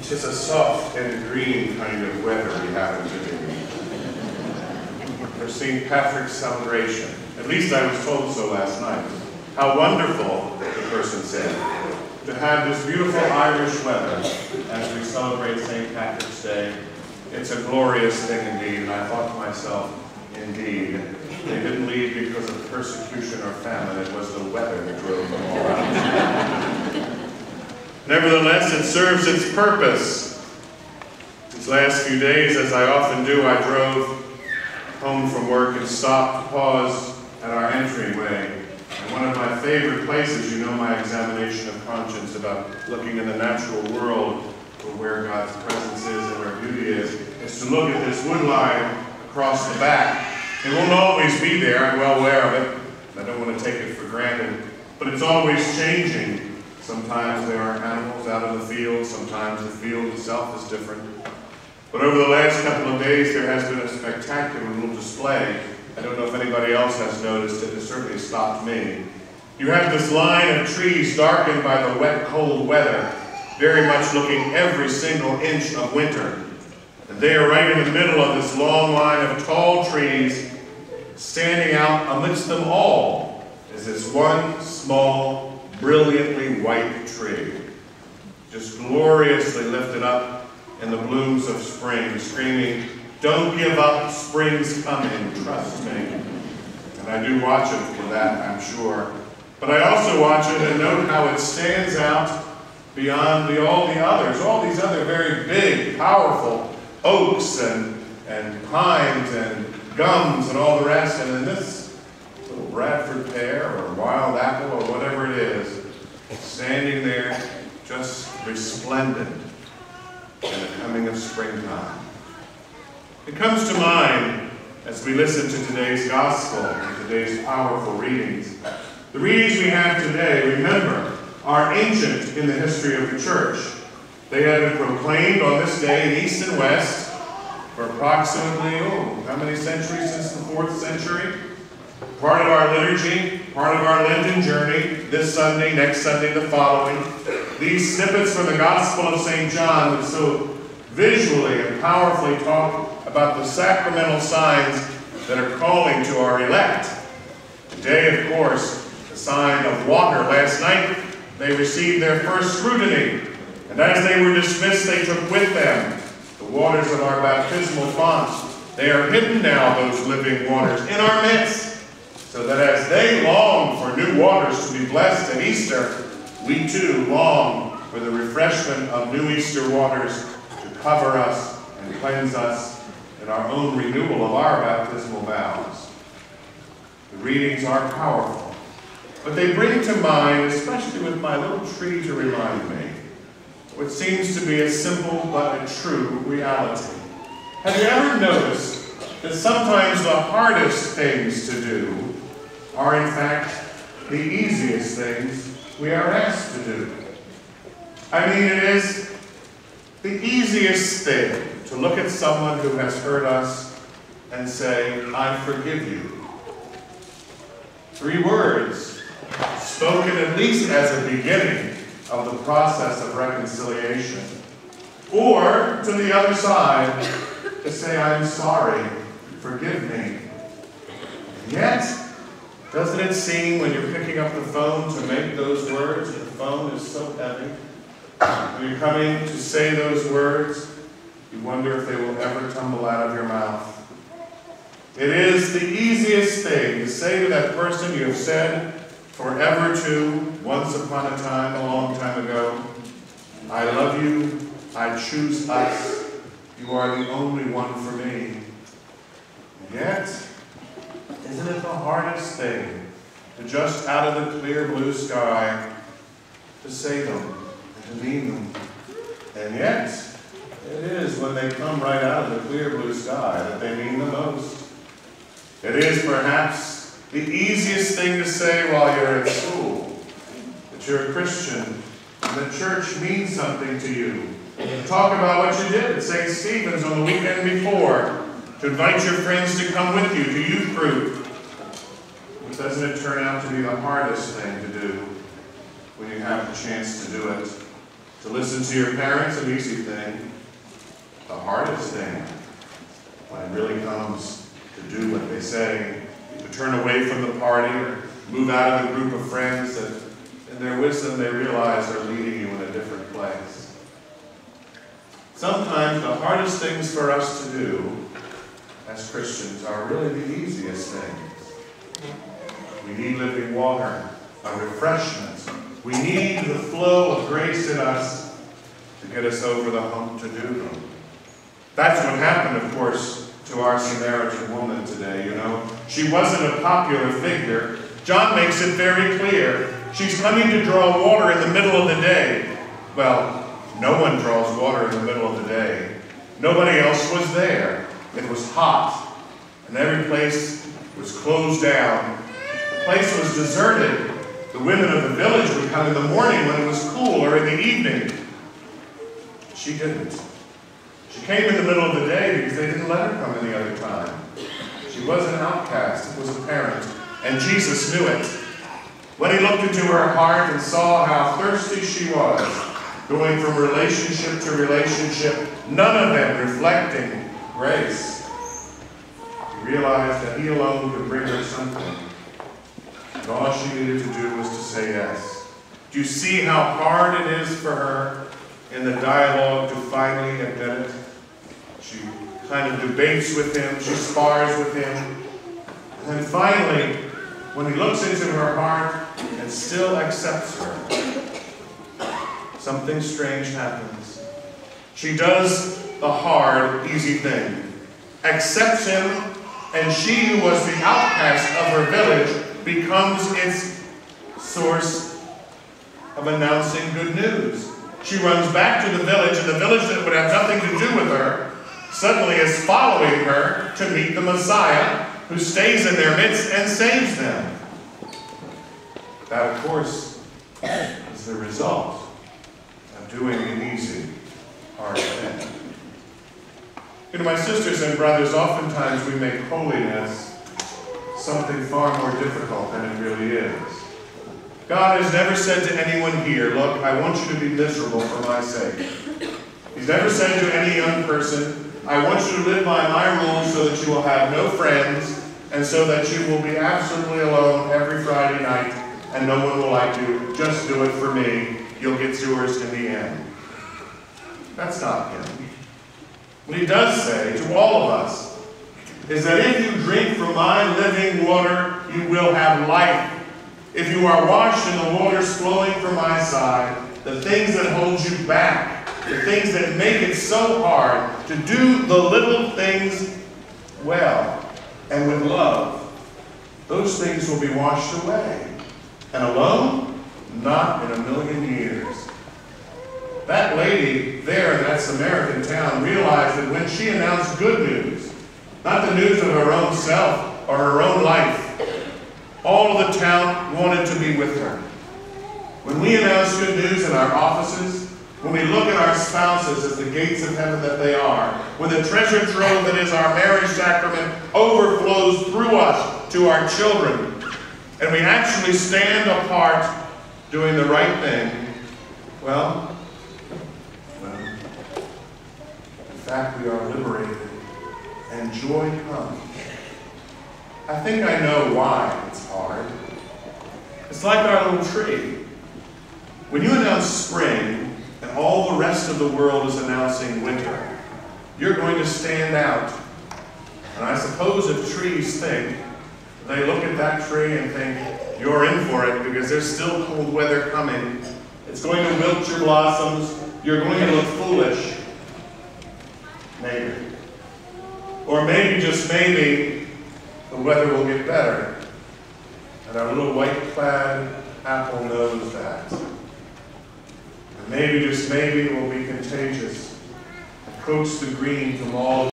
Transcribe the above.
'Tis a soft and green kind of weather we happen to be. For St. Patrick's celebration. At least I was told so last night. How wonderful, the person said, to have this beautiful Irish weather as we celebrate St. Patrick's Day. It's a glorious thing indeed, and I thought to myself, indeed, they didn't leave because of persecution or famine. It was the weather that drove them all out. Nevertheless, it serves its purpose. These last few days, as I often do, I drove home from work and stopped to pause at our entryway. And one of my favorite places, you know my examination of conscience about looking in the natural world for where God's presence is and where beauty is to look at this wood line across the back. It won't always be there, I'm well aware of it. I don't want to take it for granted. But it's always changing. Sometimes there are animals out in the field, sometimes the field itself is different. But over the last couple of days, there has been a spectacular little display. I don't know if anybody else has noticed it. It certainly stopped me. You have this line of trees darkened by the wet, cold weather, very much looking every single inch of winter. And they are right in the middle of this long line of tall trees. Standing out amidst them all is this one small, brilliantly white tree, just gloriously lifted up in the blooms of spring, screaming, "Don't give up, spring's coming, trust me." And I do watch it for that, I'm sure. But I also watch it and note how it stands out beyond all the others, all these other very big, powerful oaks and pines and gums and all the rest. And then this little Bradford pear or wild apple or whatever it is, standing there just resplendent in the coming of springtime. It comes to mind as we listen to today's gospel and today's powerful readings. The readings we have today, remember, are ancient in the history of the church. They have been proclaimed on this day in East and West for approximately, how many centuries since the 4th century? Part of our liturgy, part of our Lenten journey, this Sunday, next Sunday, the following. These snippets from the Gospel of St. John that so visually and powerfully talk about the sacramental signs that are calling to our elect. Today, of course, the sign of water. Last night, they received their first scrutiny. And as they were dismissed, they took with them the waters of our baptismal font. They are hidden now, those living waters, in our midst, so that as they long for new waters to be blessed at Easter, we too long for the refreshment of new Easter waters to cover us and cleanse us in our own renewal of our baptismal vows. The readings are powerful, but they bring to mind, especially with my little tree to remind me, what seems to be a simple but a true reality. Have you ever noticed that sometimes the hardest things to do are in fact the easiest things we are asked to do? I mean, it is the easiest thing to look at someone who has hurt us and say, "I forgive you." 3 words, spoken at least as a beginning of the process of reconciliation. Or, to the other side, to say, "I'm sorry, forgive me." And yet, doesn't it seem when you're picking up the phone to make those words, the phone is so heavy, when you're coming to say those words, you wonder if they will ever tumble out of your mouth. It is the easiest thing to say to that person you have said forever to, once upon a time, a long time ago, "I love you, I choose us, you are the only one for me." And yet, isn't it the hardest thing to just out of the clear blue sky to say them and to mean them? And yet, it is when they come right out of the clear blue sky that they mean the most. It is perhaps the easiest thing to say while you're at school, that you're a Christian and that church means something to you. Talk about what you did at St. Stephen's on the weekend before, to invite your friends to come with you to youth group. But doesn't it turn out to be the hardest thing to do when you have the chance to do it? To listen to your parents, an easy thing. The hardest thing, when it really comes to do what they say, to turn away from the party or move out of the group of friends that in their wisdom they realize are leading you in a different place. Sometimes the hardest things for us to do as Christians are really the easiest things. We need living water, a refreshment. We need the flow of grace in us to get us over the hump to do them. That's what happened, of course, to our Samaritan woman today, you know. She wasn't a popular figure. John makes it very clear. She's coming to draw water in the middle of the day. Well, no one draws water in the middle of the day. Nobody else was there. It was hot, and every place was closed down. The place was deserted. The women of the village would come in the morning when it was cool or in the evening. She didn't. She came in the middle of the day because they didn't let her come any other time. She was an outcast. It was apparent. And Jesus knew it. When he looked into her heart and saw how thirsty she was, going from relationship to relationship, none of them reflecting grace, he realized that he alone could bring her something. And all she needed to do was to say yes. Do you see how hard it is for her in the dialogue to finally admit it? She kind of debates with him, she spars with him, and then finally, when he looks into her heart and still accepts her, something strange happens. She does the hard, easy thing, accepts him, and she who was the outcast of her village becomes its source of announcing good news. She runs back to the village, and the village that would have nothing to do with her suddenly is following her to meet the Messiah, who stays in their midst and saves them. That, of course, is the result of doing an easy, hard thing. You know, my sisters and brothers, oftentimes we make holiness something far more difficult than it really is. God has never said to anyone here, look, I want you to be miserable for my sake. He's never said to any young person, I want you to live by my rules so that you will have no friends and so that you will be absolutely alone every Friday night and no one will like you. Just do it for me. You'll get yours in the end. That's not him. What he does say to all of us is that if you drink from my living water, you will have life. If you are washed in the waters flowing from my side, the things that hold you back, the things that make it so hard to do the little things well and with love, those things will be washed away. And alone? Not in a million years. That lady there in that Samaritan town realized that when she announced good news, not the news of her own self or her own life, all of the town wanted to be with her. When we announce good news in our offices, when we look at our spouses as the gates of heaven that they are, when the treasure trove that is our marriage sacrament overflows through us to our children, and we actually stand apart doing the right thing, well, in fact, we are liberated and joy comes. I think I know why it's hard. It's like our little tree. When you announce spring and all the rest of the world is announcing winter, you're going to stand out. And I suppose if trees think, they look at that tree and think, you're in for it because there's still cold weather coming. It's going to wilt your blossoms. You're going to look foolish. Maybe. Or maybe, just maybe, the weather will get better. And our little white-clad apple knows that. And maybe, just maybe, it will be contagious and coax the green from all